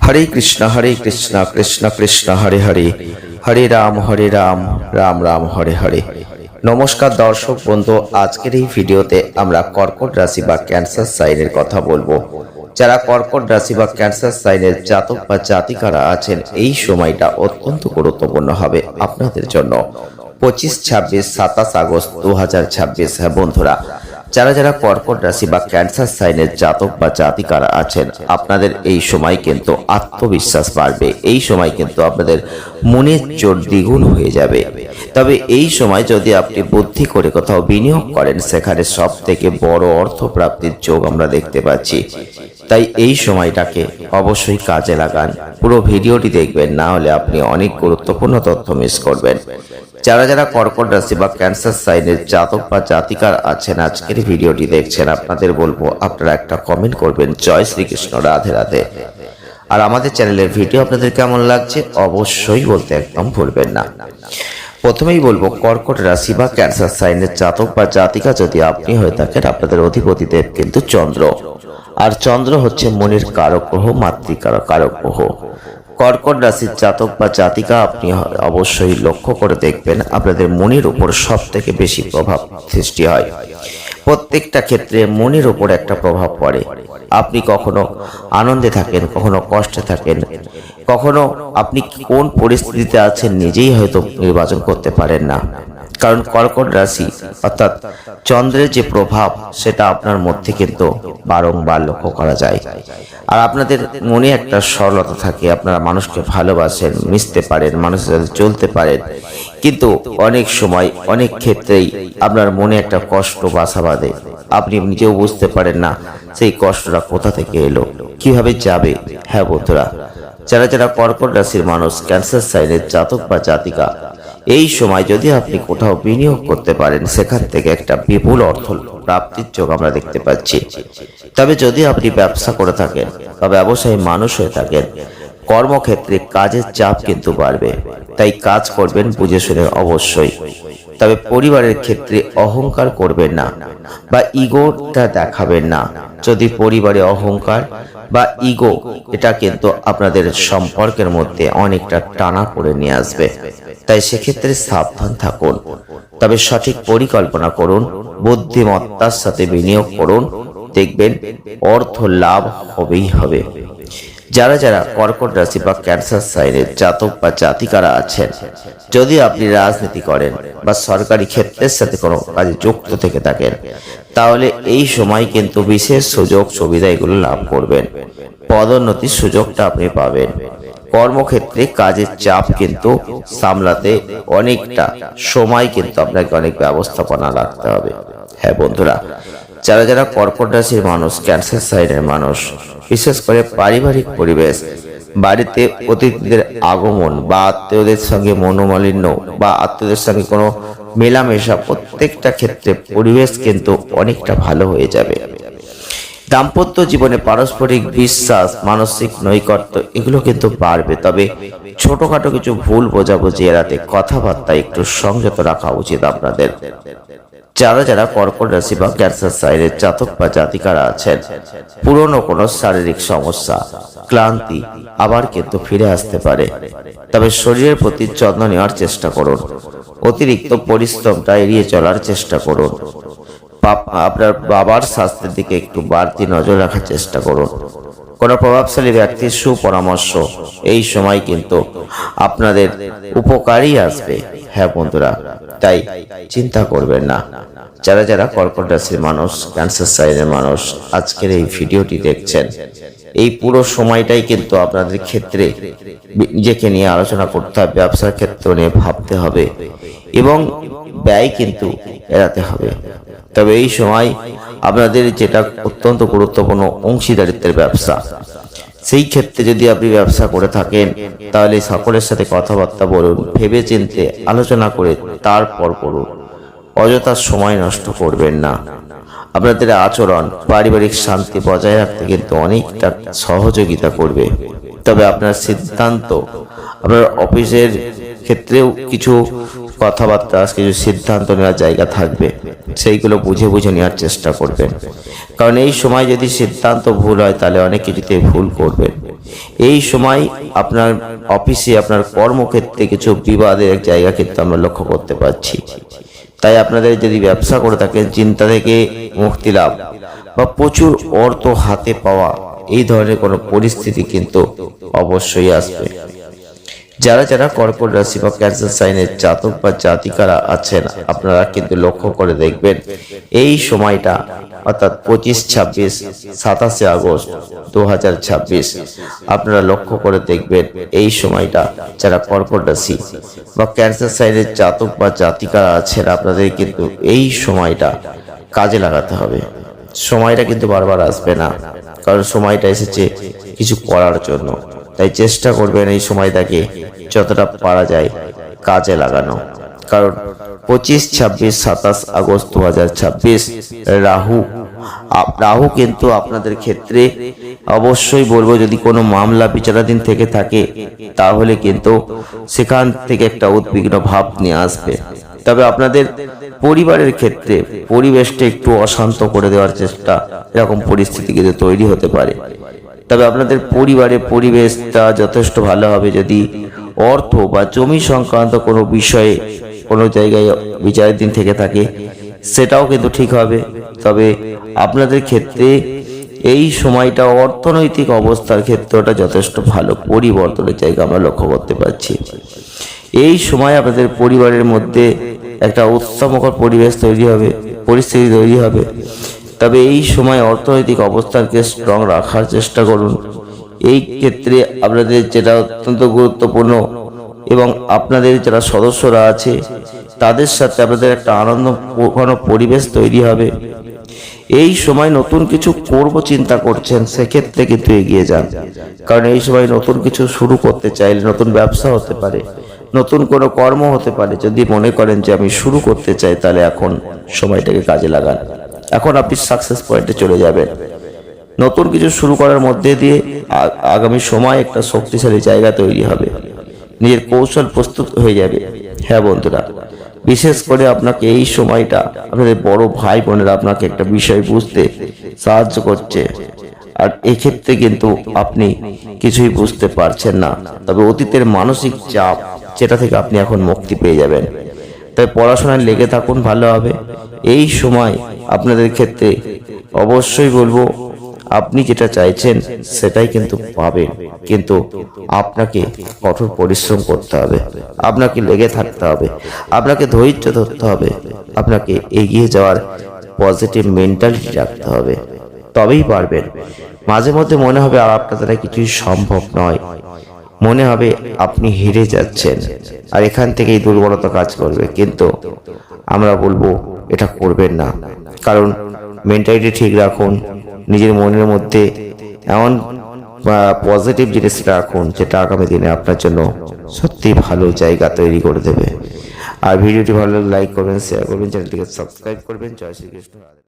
হরে কৃষ্ণ কৃষ্ণ কৃষ্ণ হরে হরে, হরে রাম রাম রাম হরে হরে। নমস্কার দর্শক বন্ধু, আজকের এই ভিডিওতে আমরা কর্কট রাশি বা ক্যান্সার সাইনের কথা বলবো। যারা কর্কট রাশি বা ক্যান্সার সাইনের জাতক বা জাতিকারা আছেন, এই সময়টা অত্যন্ত গুরুত্বপূর্ণ হবে আপনাদের জন্য। 25, 26, 27 আগস্ট 2026। হ্যাঁ বন্ধুরা, যারা যারা কর্কট রাশি বা ক্যান্সার সাইনের জাতক বা জাতিকারা আছেন, আপনাদের এই সময় কিন্তু আত্মবিশ্বাস বাড়বে। এই সময় কিন্তু আপনাদের মনের জোর দ্বিগুণ হয়ে যাবে। তবে এই সময় যদি আপনি বুদ্ধি করে কোথাও বিনিয়োগ করেন, সেখানে সব থেকে বড় অর্থ প্রাপ্তির যোগ আমরা দেখতে পাচ্ছি। তাই এই সময়টাকে অবশ্যই কাজে লাগান। পুরো ভিডিওটি দেখবেন, না হলে আপনি অনেক গুরুত্বপূর্ণ তথ্য মিস করবেন। যারা যারা কর্কট রাশি বা ক্যান্সার সাইনের জাতক বা জাতিকার আছেন, আজকের ভিডিওটি দেখছেন, আপনাদের বলবো আপনারা একটা কমেন্ট করবেন, জয় শ্রীকৃষ্ণ, রাধে রাধে। আর আমাদের চ্যানেলের ভিডিও আপনাদের কেমন লাগছে অবশ্যই বলতে একদম ভুলবেন না। প্রথমেই বলবো, কর্কট রাশি বা ক্যান্সার সাইনের জাতক বা জাতিকা যদি আপনি হয়ে থাকেন, আপনাদের অধিপতি দেব কিন্তু চন্দ্র। আর চন্দ্র হচ্ছে মনের কারক গ্রহ, মাতৃকার কারক গ্রহ। কর্কট রাশির জাতক বা জাতিকা আপনি অবশ্যই লক্ষ্য করে দেখবেন, আপনাদের মনের উপর সব থেকে বেশি প্রভাব সৃষ্টি হয়। প্রত্যেকটা ক্ষেত্রে মনের উপর একটা প্রভাব পড়ে। আপনি কখনো আনন্দে থাকেন, কখনো কষ্টে থাকেন, কখনো আপনি কোন পরিস্থিতিতে আছেন নিজেই হয়তো নির্বাচন করতে পারেন না। কারণ কর্কট রাশি অর্থাৎ চন্দ্রের যে প্রভাব, সেটা আপনার মধ্যে কিন্তু বারংবার লক্ষ্য করা যায়। আর আপনাদের মনে একটা সরলতা থাকে, আপনারা মানুষকে ভালোবাসেন, মিশতে পারেন, মানুষের সাথে চলতে পারেন, কিন্তু অনেক সময় অনেক ক্ষেত্রেই আপনার মনে একটা কষ্ট বাসা বাঁধে। আপনি নিজেও বুঝতে পারেন না সেই কষ্টটা কোথা থেকে এলো, কিভাবে যাবে। হ্যাঁ বন্ধুরা, যারা যারা কর্কট রাশির মানুষ, ক্যান্সার সাইনের জাতক বা জাতিকা, এই সময় যদি আপনি কোথাও বিনিয়োগ করতে পারেন, সেখান থেকে একটা বিপুল অর্থ প্রাপ্তির যোগ আমরা দেখতে পাচ্ছি। তবে যদি আপনি ব্যবসা করে থাকেন বা ব্যবসায়ী মানুষ হয়ে থাকেন, কর্মক্ষেত্রে কাজের চাপ কিন্তু বাড়বে। তাই কাজ করবেন বুঝে শুনে অবশ্যই। তবে পরিবারের ক্ষেত্রে অহংকার করবেন না বা ইগোটা দেখাবেন না। যদি পরিবারে অহংকার বা ইগো, এটা কিন্তু আপনাদের সম্পর্কের মধ্যে অনেকটা টানা পড়ে নিয়ে আসবে। তাই সেক্ষেত্রে সাবধান থাকুন। তবে সঠিক পরিকল্পনা করুন, বুদ্ধিমত্তার সাথে বিনিয়োগ করুন, দেখবেন অর্থ লাভ হবেই হবে। যারা যারা কর্কট রাশি বা ক্যান্সার সাইনের জাতক বা জাতিকারা আছেন, যদি আপনি রাজনীতি করেন বা সরকারি ক্ষেত্রের সাথে কোনো কাজে যুক্ত থেকে থাকেন, তাহলে এই সময় কিন্তু বিশেষ সুযোগ সুবিধা এগুলো লাভ করবেন। পদোন্নতির সুযোগটা আপনি পাবেন। কর্মক্ষেত্রে কাজের চাপ কিন্তু সামলাতে অনেকটা সময় কিন্তু আপনাকে অনেক ব্যবস্থাপনা রাখতে হবে। হ্যাঁ বন্ধুরা, যারা যারা কর্কট রাশির মানুষ, ক্যান্সার সাইনের মানুষ, বিশেষ করে পারিবারিক পরিবেশ, বাড়িতে অতিথিদের আগমন বা আত্মীয়দের সঙ্গে মনোমালিন্য বা আত্মীয়দের সঙ্গে কোনো মেলামেশা, প্রত্যেকটা ক্ষেত্রে পরিবেশ কিন্তু অনেকটা ভালো হয়ে যাবে। দাম্পত্য জীবনে পারস্পরিক বিশ্বাস, মানসিক নৈকট্য এগুলো কিন্তু বাড়বে। তবে ছোটখাটো কিছু ভুল বোঝাবুঝি এড়াতে কথাবার্তা একটু সংযত রাখা উচিত আপনাদের। যারা যারা কর্কট রাশি বা ক্যান্সার সাইনের জাতক বা জাতিকারা আছেন, পুরনো কোনো শারীরিক সমস্যা, ক্লান্তি আবার কিন্তু ফিরে আসতে পারে। তবে শরীরের প্রতি যত্ন নেওয়ার চেষ্টা করুন। অতিরিক্ত পরিশ্রমটা এড়িয়ে চলার চেষ্টা করুন। আপনার বাবার স্বাস্থ্যের দিকে একটু বাড়তি নজর রাখার চেষ্টা করুন। কোনো প্রভাবশালী ব্যক্তির সুপরামর্শ এই সময় কিন্তু আপনাদের উপকারই আসবে। হ্যাঁ বন্ধুরা, তাই চিন্তা করবেন না। যারা যারা কর্কট রাশির মানুষ, ক্যান্সার সাইনের মানুষ, আজকের এই ভিডিওটি দেখছেন, এই পুরো সময়টাই কিন্তু আপনাদের ক্ষেত্রে নিজেকে নিয়ে আলোচনা করতে হবে, ব্যবসার ক্ষেত্র নিয়ে ভাবতে হবে এবং ব্যয় কিন্তু এড়াতে হবে। তবে এই সময় আপনাদের যেটা অত্যন্ত গুরুত্বপূর্ণ, অংশীদারিত্বের ব্যবসা, সেই ক্ষেত্রে যদি আপনি ব্যবসা করে থাকেন, তাহলে সকলের সাথে কথাবার্তা বলুন, ভেবে চিন্তে আলোচনা করে তারপর করুন। অযথা সময় নষ্ট করবেন না। আপনাদের আচরণ পারিবারিক শান্তি বজায় রাখতে কিন্তু অনেকটা সহযোগিতা করবে। তবে আপনার সিদ্ধান্ত আপনার অফিসের ক্ষেত্রেও কিছু কথাবার্তা, কিছু সিদ্ধান্ত নেওয়ার জায়গা থাকবে, সেইগুলো বুঝে বুঝে নেওয়ার চেষ্টা করবেন। কারণ এই সময় যদি সিদ্ধান্ত ভুল হয় তাহলে অনেক কিছুতে ভুল করবেন। এই সময় আপনার অফিসে, আপনার কর্মক্ষেত্রে কিছু বিবাদের জায়গা কিন্তু আমরা লক্ষ্য করতে পারছি। তাই আপনাদের যদি ব্যবসা করে থাকেন, চিন্তা থেকে মুক্তি লাভ বা প্রচুর অর্থ হাতে পাওয়া, এই ধরনের কোনো পরিস্থিতি কিন্তু অবশ্যই আসবে। যারা যারা কর্কট রাশি বা ক্যান্সার সাইনের জাতক বা জাতিকারা আছেন, আপনারা কিন্তু লক্ষ্য করে দেখবেন এই সময়টা অর্থাৎ 25, 26, 27 আগস্ট 2026 আপনারা লক্ষ্য করে দেখবেন এই সময়টা যারা কর্কট রাশি বা ক্যান্সার সাইনের জাতক বা জাতিকারা আছেন, আপনাদের কিন্তু এই সময়টা কাজে লাগাতে হবে। সময়টা কিন্তু বারবার আসবে না, কারণ সময়টা এসেছে কিছু করার জন্য। তাই চেষ্টা করবেন এই সময়টাকে যতটা পারা যায় কাজে লাগানো। কারণ 25, 26, 27 আগস্ট 2026 রাহু কিন্তু আপনাদের ক্ষেত্রে অবশ্যই বলবো, যদি কোনো মামলা বিচারাধীন থেকে থাকে তাহলে কিন্তু সেখান থেকে একটা উদ্বিগ্ন ভাব নিয়ে আসবে। তবে আপনাদের পরিবারের ক্ষেত্রে পরিবেশটা একটু অশান্ত করে দেওয়ার চেষ্টা, এরকম পরিস্থিতি কিন্তু তৈরি হতে পারে। তবে আপনাদের পরিবারের পরিবেশটা যথেষ্ট ভালো হবে যদি অর্থ বা জমি সংক্রান্ত কোনো বিষয়ে কোনো জায়গায় বিচারাধীন থেকে থাকে, সেটাও কিন্তু ঠিক হবে। তবে আপনাদের ক্ষেত্রে এই সময়টা অর্থনৈতিক অবস্থার ক্ষেত্রটা যথেষ্ট ভালো পরিবর্তনের জায়গা আমরা লক্ষ্য করতে পারছি। এই সময় আপনাদের পরিবারের মধ্যে একটা উৎসবমুখর পরিবেশ তৈরি হবে, পরিস্থিতি তৈরি হবে। তবে এই সময় অর্থনৈতিক অবস্থানকে স্ট্রং রাখার চেষ্টা করুন। এই ক্ষেত্রে আপনাদের যেটা অত্যন্ত গুরুত্বপূর্ণ, এবং আপনাদের যারা সদস্যরা আছে তাদের সাথে আপনাদের একটা আনন্দঘন পরিবেশ তৈরি হবে। এই সময় নতুন কিছু করব চিন্তা করছেন, সেক্ষেত্রে কিন্তু এগিয়ে যান। কারণ এই সময় নতুন কিছু শুরু করতে চাইলে, নতুন ব্যবসা হতে পারে, নতুন কোনো কর্ম হতে পারে। যদি মনে করেন যে আমি শুরু করতে চাই, তাহলে এখন সময়টাকে কাজে লাগান। এখন আপনি সাকসেস পয়েন্টে চলে যাবেন। নতুন কিছু শুরু করার মধ্যে দিয়ে আগামী সময় একটা শক্তিশালী জায়গা তৈরি হবে, নিজের কৌশল প্রস্তুত হয়ে যাবে। হ্যাঁ বন্ধুরা, বিশেষ করে আপনাকে এই সময়টা আপনাদের বড় ভাই বোনেরা আপনাকে একটা বিষয় বুঝতে সাহায্য করছে, আর এক্ষেত্রে কিন্তু আপনি কিছুই বুঝতে পারছেন না। তবে অতীতের মানসিক চাপ, যেটা থেকে আপনি এখন মুক্তি পেয়ে যাবেন। তাই পড়াশোনায় লেগে থাকুন, ভালো হবে। এই সময় আপনাদের ক্ষেত্রে অবশ্যই বলবো, আপনি যেটা চাইছেন সেটাই কিন্তু পাবেন, কিন্তু আপনাকে কঠোর পরিশ্রম করতে হবে, আপনাকে লেগে থাকতে হবে, আপনাকে ধৈর্য ধরতে হবে, আপনাকে এগিয়ে যাওয়ার পজিটিভ মেন্টালিটি রাখতে হবে, তবেই পারবেন। মাঝে মধ্যে মনে হবে আর আপনার দ্বারা কিছুই সম্ভব নয়, মনে হবে আপনি হেরে যাচ্ছেন, আর এখান থেকেই দুর্বলতা কাজ করবে। কিন্তু আমরা বলবো এটা করবেন না, কারণ মেন্টালিটি ঠিক রাখুন। নিজের মনের মধ্যে এমন পজিটিভ জিনিস রাখুন যেটা আগামী দিনে আপনার জন্য সত্যি ভালো জায়গা তৈরি করে দেবে। আর ভিডিওটি ভালো লাগলে লাইক করবেন, শেয়ার করবেন, চ্যানেলটিকে সাবস্ক্রাইব করবেন। জয় শ্রীকৃষ্ণ।